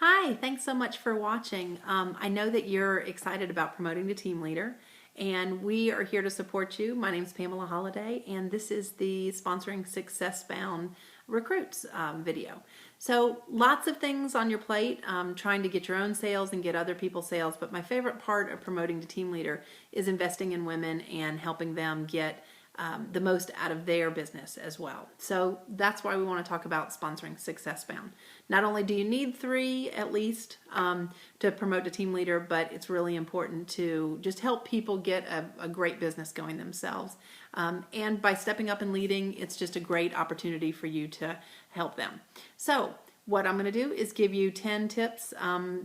Hi, thanks so much for watching. I know that you're excited about promoting to team leader, and we are here to support you. My name is Pamela Holliday, and this is the Sponsoring Success Bound Recruits video. So lots of things on your plate, trying to get your own sales and get other people's sales, but my favorite part of promoting to team leader is investing in women and helping them get the most out of their business as well. So that's why we want to talk about sponsoring Success Bound. Not only do you need 3 at least to promote to team leader, but it's really important to just help people get a great business going themselves. And by stepping up and leading, it's just a great opportunity for you to help them. So what I'm going to do is give you 10 tips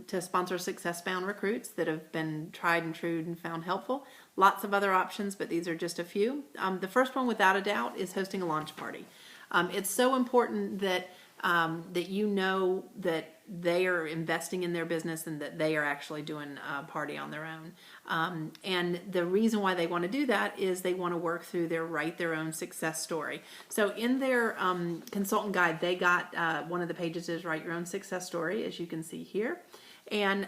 to sponsor Success Bound recruits that have been tried and true and found helpful. Lots of other options, but these are just a few. The first one, without a doubt, is hosting a launch party. It's so important that that you know that they are investing in their business and that they are actually doing a party on their own. And the reason why they want to do that is they want to work through write their own success story. So in their consultant guide, they got one of the pages is write your own success story, as you can see here. And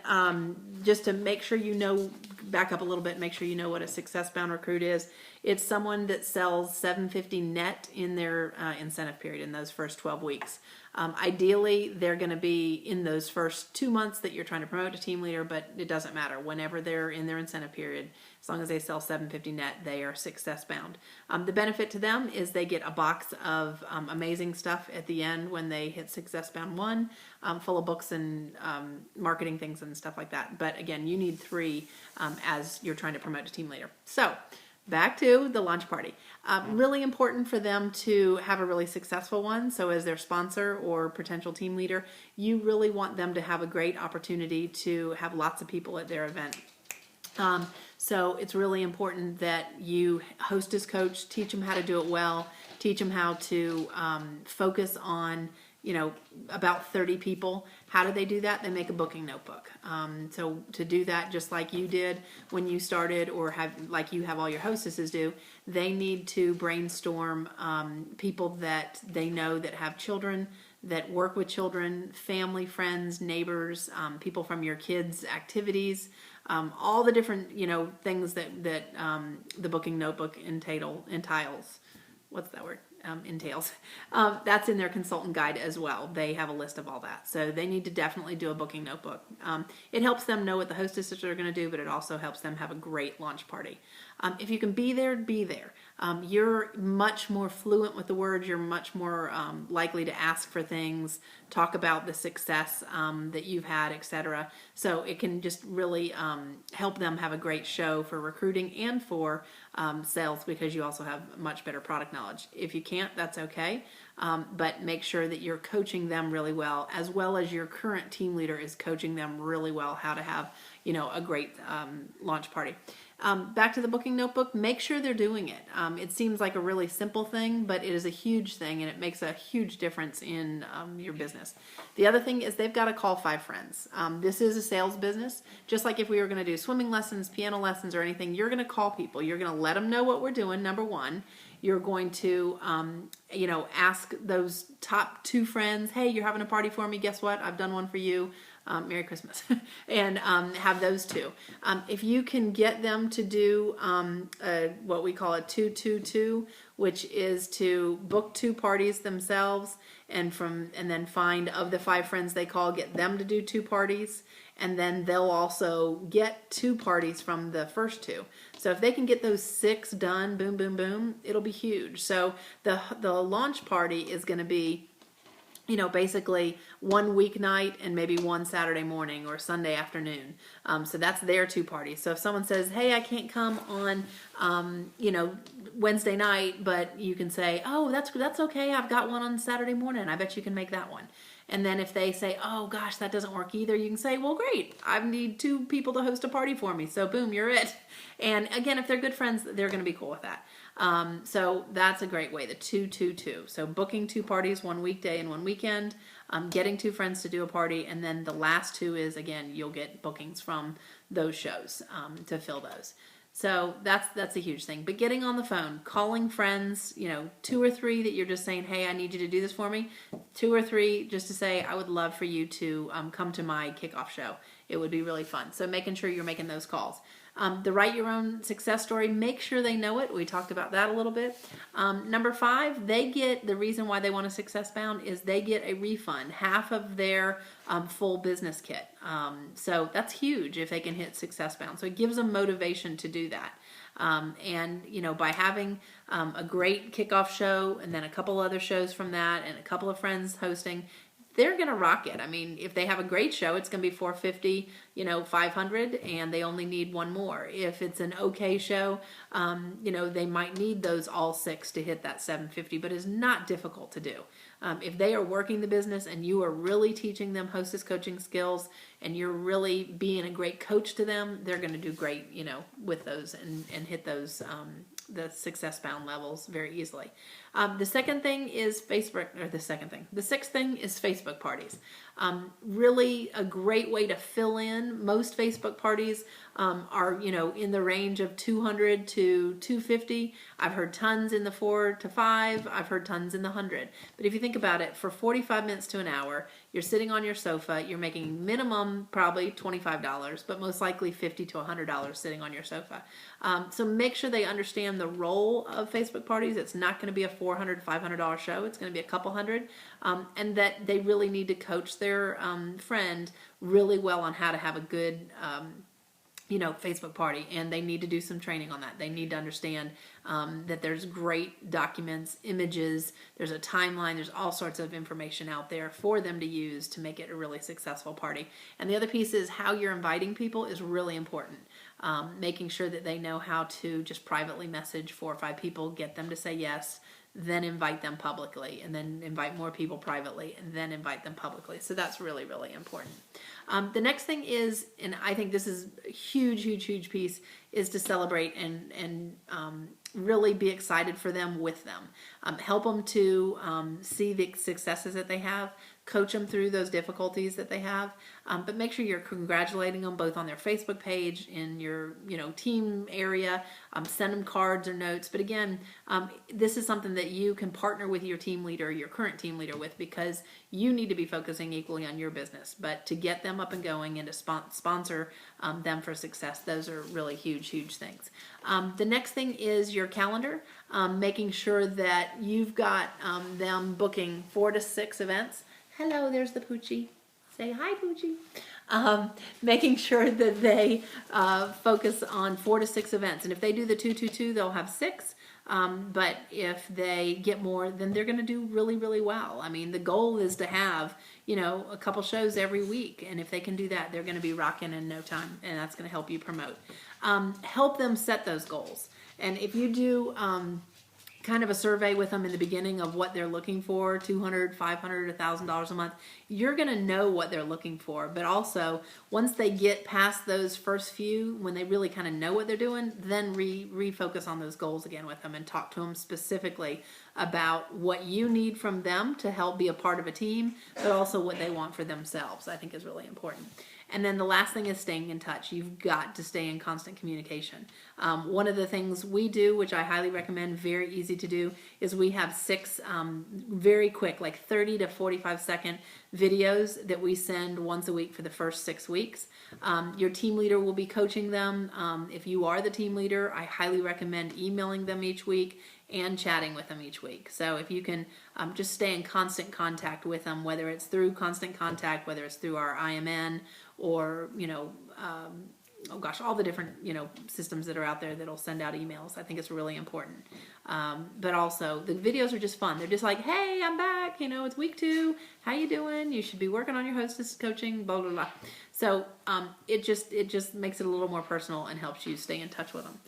just to make sure you know, back up a little bit, make sure you know what a success-bound recruit is. It's someone that sells $750 net in their incentive period in those first 12 weeks. Ideally, they're going to be in those first 2 months that you're trying to promote a team leader, but it doesn't matter. Whenever they're in their incentive period, as long as they sell $750 net, they are success-bound. The benefit to them is they get a box of amazing stuff at the end when they hit success-bound 1, full of books and marketing things and stuff like that. But again, you need 3 as you're trying to promote a team leader. So back to the launch party. Really important for them to have a really successful one. So as their sponsor or potential team leader, you really want them to have a great opportunity to have lots of people at their event. So it's really important that you host as coach, teach them how to do it well, teach them how to focus on about 30 people. How do they do that? They make a booking notebook. So to do that, just like you did when you started, or like you have all your hostesses do, they need to brainstorm people that they know that have children, that work with children, family, friends, neighbors, people from your kids' activities, all the different things that the booking notebook entails. What's that word? Entails. That's in their consultant guide as well. They have a list of all that. So they need to definitely do a booking notebook. It helps them know what the hostesses are going to do, but it also helps them have a great launch party. If you can be there, be there. You're much more fluent with the words. You're much more likely to ask for things, talk about the success that you've had, etc. So it can just really help them have a great show for recruiting and for sales, because you also have much better product knowledge. If you can't, that's okay. But make sure that you're coaching them really well as your current team leader is coaching them really well how to have a great launch party. Back to the booking notebook, make sure they're doing it. It seems like a really simple thing, but it is a huge thing, and it makes a huge difference in your business. The other thing is they've got to call 5 friends. This is a sales business. Just like if we were going to do swimming lessons, piano lessons, or anything, you're going to call people. You're going to let them know what we're doing, number 1. You're going to, ask those top 2 friends, hey, you're having a party for me. Guess what? I've done one for you. Merry Christmas. And have those 2. If you can get them to do what we call a 2-2-2, which is to book 2 parties themselves, and then find of the 5 friends they call, get them to do 2 parties, and then they'll also get 2 parties from the first 2. So if they can get those 6 done, boom, boom, boom, it'll be huge. So the launch party is going to be basically 1 weeknight and maybe 1 Saturday morning or Sunday afternoon. So that's their 2 parties. So if someone says, hey, I can't come on, Wednesday night, but you can say, oh, that's okay. I've got one on Saturday morning. I bet you can make that one. And then if they say, oh gosh, that doesn't work either, you can say, well, great. I need 2 people to host a party for me. So boom, you're it. And again, if they're good friends, they're going to be cool with that. So that's a great way, the 2-2-2. So booking 2 parties, 1 weekday and 1 weekend, getting 2 friends to do a party, and then the last 2 is, again, you'll get bookings from those shows to fill those. So that's a huge thing. But getting on the phone, calling friends, 2 or 3 that you're just saying, hey, I need you to do this for me. 2 or 3 just to say, I would love for you to come to my kickoff show. It would be really fun. So making sure you're making those calls. The write your own success story, make sure they know it. We talked about that a little bit. Number 5, the reason why they want a success bound is they get a refund, half of their full business kit. So that's huge if they can hit success bound. So it gives them motivation to do that. And by having a great kickoff show and then a couple other shows from that and a couple of friends hosting, they're going to rock it. I mean, if they have a great show, it's going to be 450, 500, and they only need one more. If it's an okay show, they might need those all 6 to hit that 750, but it's not difficult to do. If they are working the business and you are really teaching them hostess coaching skills and you're really being a great coach to them, they're going to do great, with those and hit those the success bound levels very easily. The second thing is the sixth thing is Facebook parties. Really a great way to fill in. Most Facebook parties are, in the range of 200 to 250. I've heard tons in the 4 to 5. I've heard tons in the 100. But if you think about it, for 45 minutes to an hour, you're sitting on your sofa, you're making minimum probably $25, but most likely $50 to $100 sitting on your sofa. So make sure they understand the role of Facebook parties. It's not going to be a $400, $500 show. It's going to be a couple hundred. And that they really need to coach their friend really well on how to have a good Facebook party, and they need to do some training on that. They need to understand that there's great documents, images, there's a timeline, there's all sorts of information out there for them to use to make it a really successful party. And the other piece is how you're inviting people is really important. Making sure that they know how to just privately message 4 or 5 people, get them to say yes, then invite them publicly, and then invite more people privately, and then invite them publicly. So that's really, really important. The next thing is, and I think this is a huge, huge, huge piece, is to celebrate and really be excited for them with them. Help them to see the successes that they have, coach them through those difficulties that they have, but make sure you're congratulating them both on their Facebook page, in your team area, send them cards or notes. But again, this is something that you can partner with your team leader, your current team leader with, because you need to be focusing equally on your business. But to get them up and going and to sponsor them for success, those are really huge, huge things. The next thing is your calendar, making sure that you've got them booking 4 to 6 events. Hello, there's the Poochie. Say hi, Poochie. Making sure that they focus on 4 to 6 events. And if they do the 2-2-2, they'll have 6. But if they get more, then they're going to do really, really well. I mean, the goal is to have, a couple shows every week. And if they can do that, they're going to be rocking in no time. And that's going to help you promote. Help them set those goals. And if you do kind of a survey with them in the beginning of what they're looking for, $200, $500, $1,000 a month, you're going to know what they're looking for. But also, once they get past those first few, when they really kind of know what they're doing, then refocus on those goals again with them and talk to them specifically about what you need from them to help be a part of a team, but also what they want for themselves, I think is really important. And then the last thing is staying in touch. You've got to stay in constant communication. One of the things we do, which I highly recommend, very easy to do, is we have 6 very quick, like 30 to 45 second videos that we send once a week for the first 6 weeks. Your team leader will be coaching them. If you are the team leader, I highly recommend emailing them each week and chatting with them each week. So if you can just stay in constant contact with them, whether it's through Constant Contact, whether it's through our IMN, or all the different systems that are out there that'll send out emails. I think it's really important. But also the videos are just fun. They're just like, hey, I'm back. It's week 2. How you doing? You should be working on your hostess coaching. Blah blah blah. So it just makes it a little more personal and helps you stay in touch with them.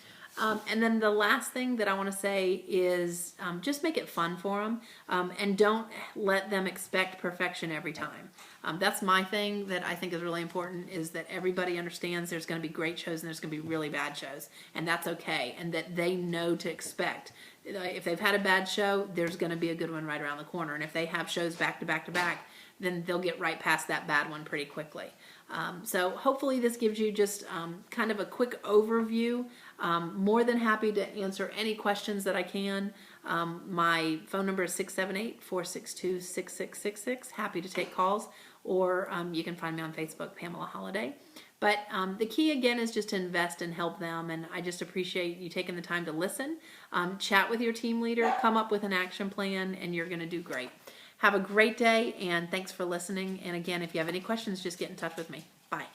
And then the last thing that I want to say is just make it fun for them, and don't let them expect perfection every time. That's my thing that I think is really important, is that everybody understands there's going to be great shows and there's going to be really bad shows, and that's okay, and that they know to expect. If they've had a bad show, there's going to be a good one right around the corner, and if they have shows back to back to back, then they'll get right past that bad one pretty quickly. So hopefully this gives you just kind of a quick overview. More than happy to answer any questions that I can. My phone number is 678-462-6666. Happy to take calls, or you can find me on Facebook, Pamela Holliday. But the key again is just to invest and help them, and I just appreciate you taking the time to listen. Chat with your team leader, come up with an action plan, and you're going to do great. Have a great day, and thanks for listening. And again, if you have any questions, just get in touch with me. Bye.